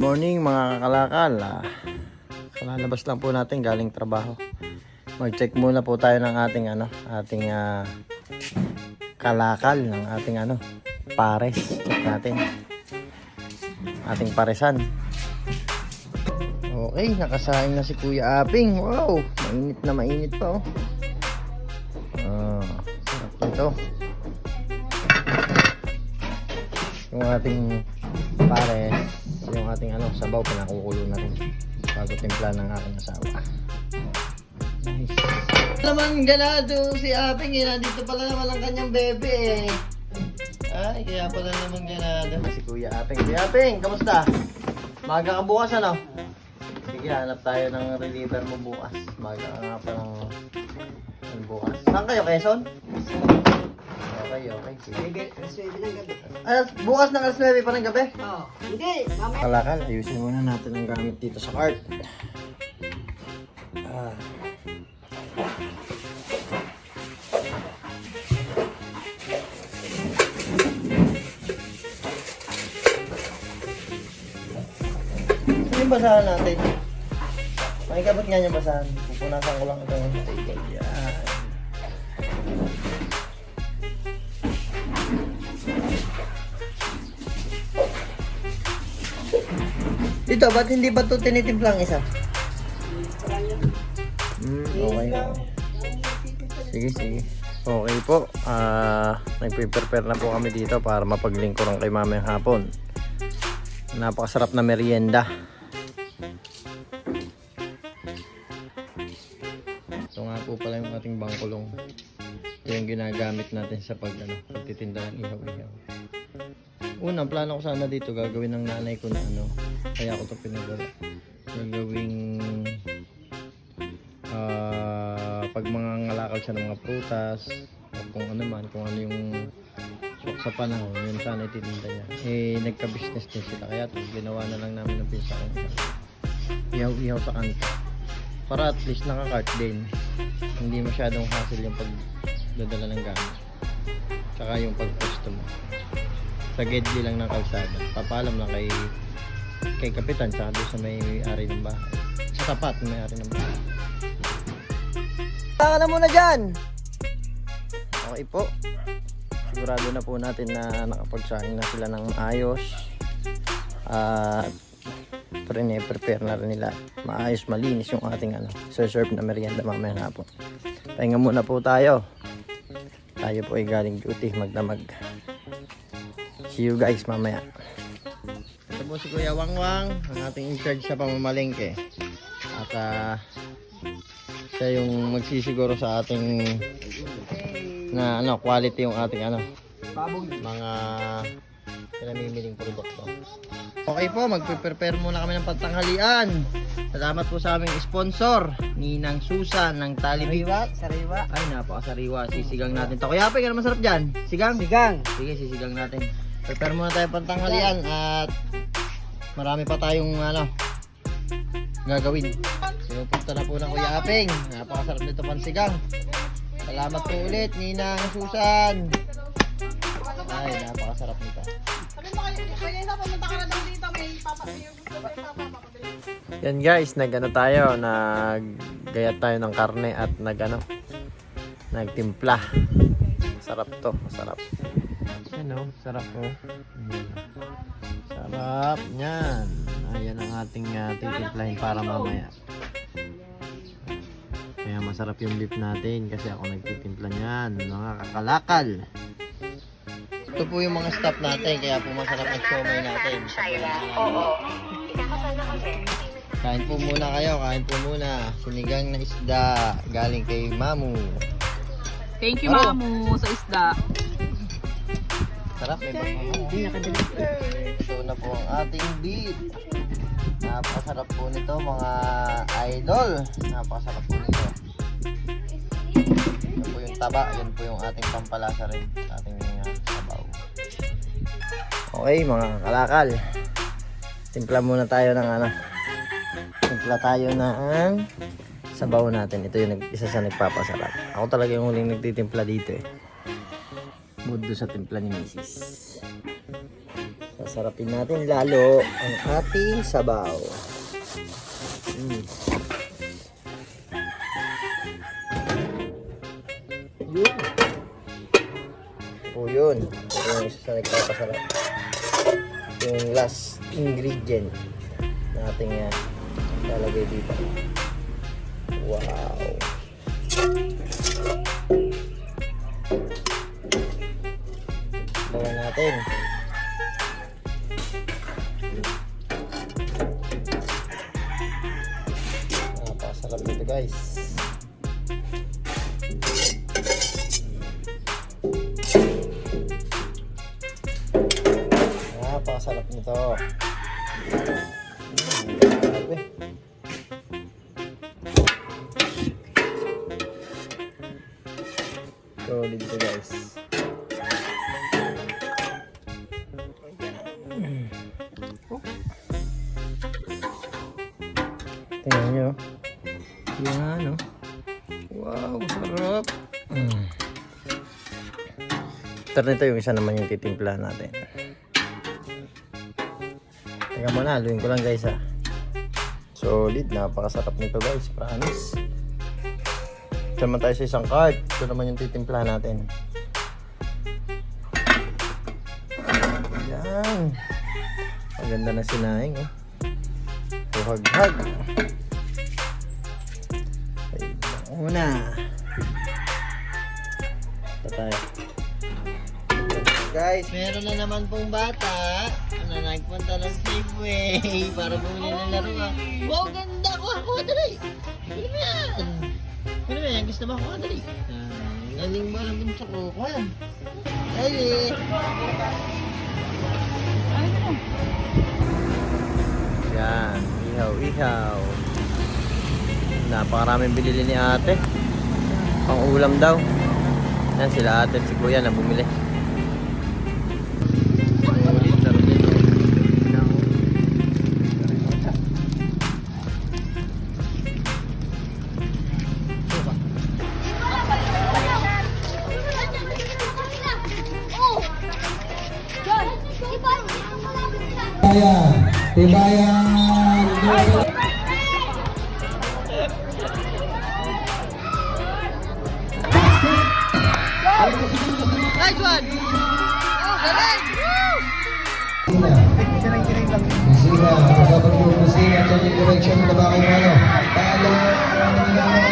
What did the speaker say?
Morning mga kalakal. Kalalabas lang po natin galing trabaho. Mag-check muna po tayo ng ating kalakal ng ating pares. Check natin. Ating paresan. Okay, nakasaing na si Kuya Aping. Wow, mainit na mainit pa oh. Sarap nito. Yung ating pares, yung ating sabaw, pinakukulo na rin bago timpla ng aking asawa. Nice. Naman ganado si Aping, nandito pala naman ang kanyang bebe Ay, kaya pala naman ganado si Kuya Aping. Kuya Aping, kamusta? Maga ka bukas Sige, hanap tayo ng reliever mo bukas. Maga ka nga pa ng bukas. Saan kayo, Quezon? Okay. Sige. Bukas ng alas 9 pa ng gabi? Oo. Hindi. Kalakal, ayusin muna natin ang gamit dito sa cart. Ano yung basahan natin? May kabot nga yung basahan. Pupunasan ko lang ito ng table. Yan. Dito, ba't hindi ba ito tinitimplang isa? Okay. Sige. Okay po. Nagpe-prepare na po kami dito para mapaglingkuran kay mamayang hapon. Napakasarap na merienda. Ito nga po pala yung ating bangkulong. Ito yung ginagamit natin sa pagtitinda ng ihaw-ihaw. Unang plano ko sana dito gagawin ng nanay ko na kaya ako ito pinagawa. Gagawing pag mga ngalakal siya ng mga prutas o kung ano yung swak sa panahon, yun sana ititinda niya. Nagka-business din sila kaya ito ginawa na lang namin ng pinsa ko. Ihaw-ihaw sa kanta. Para at least nakakart din. Hindi masyadong hassle yung pagdadala ng gamit. Tsaka yung pag-posto mo. Sa gedli lang ng kalsada. Papalam lang kay kapitan tsaka doon sa may-ari ng bahay. Sa tapat may-ari ng bahay. Saka na muna dyan! Okay po. Sigurado na po natin na nakapagsaing na sila ng maayos. At prepare na rin nila. Maayos, malinis yung ating serve na merienda mamayang hapon. Pahinga muna po tayo. Tayo po ay galing duty magdamag. See you guys mamaya. Ito po si Kuya Wangwang, ang ating in-charge sa pamamalengke. At siya yung magsisiguro sa ating na quality yung ating mga pinamimiling produkto. Okay po, magpe-prepare muna kami ng pantanghalian. Salamat po sa aming sponsor, Ninang Susan ng Talibig. Sariwa. Ay, napakasariwa. Sisigang natin to. Kuya Aping, ano masarap dyan? Sigang? Sige, sisigang natin. Prepare muna tayo pantanghalian at marami pa tayong gagawin. So, punta na po ng Kuya Aping. Napakasarap nito pansigang. Salamat po ulit, Ninang Susan. Ay, napakasarap nito. Yan guys, tayo, naggayat tayo ng karne at nagtimpla. Sarap to, masarap. Sarap po. Sarap yan. Ayan ang ating titimplahin para mamaya. Kaya masarap yung beef natin kasi ako nagtitimpla niyan, mga kakalakal. Ito po yung mga staff natin, kaya po masarap ang siomay natin. Kain po muna kayo, Sinigang na isda, galing kay Mamu. Thank you, Mamu, sa isda. Sarap, may bakang. Ito na po ang ating beef. Napakasarap po nito, mga idol. Napakasarap po nito. Ito po yung taba, yan po yung ating pampalasa rin sa ating sabaw. Okay mga kalakal, timpla muna tayo ng sabaw natin. Ito yung isa sa nagpapasarap. Ako talaga yung huling nagtitimpla dito Mood do sa timpla ni Mrs. Sarapin natin lalo ang ating sabaw. Yun. O yun. Ito yung isa sa nagpapasarap. Yung last ingredient natin yan. Lalagay dito. Wow. Bawa natin. Napakasarap nito guys. Napakasarap nito. Grabe. Solid to guys. Tingnan nyo. Yan o. Wow, sarap. After nito yung isa naman yung titimpla natin. Teka muna, haluin ko lang guys ha. Solid, napakasarap nito guys, promise. Ito naman tayo sa isang cart. Ito naman yung titimpla natin. Yan. Ang ganda na sinaing oh. Huhag-hag. Ayun lang una. Ito tayo. Guys, meron na naman pong bata na nagpunta ng Safeway para bumili ng laruan. Wow, ganda ko! Ako, dali! Ano mo yan? Ano mo yan? Gusto mo ako? Dali! Galing ba ng bunso ko? Kuha! Dali! Yan, ihaw. Napakaraming binili ni ate. Pang ulam daw. Yan sila ate at si kuya na bumili. Tibayan. Nice one! Oh, galing! Kusina, kapag yung kusina, ito yung direction na ba kayo ano? Paalam,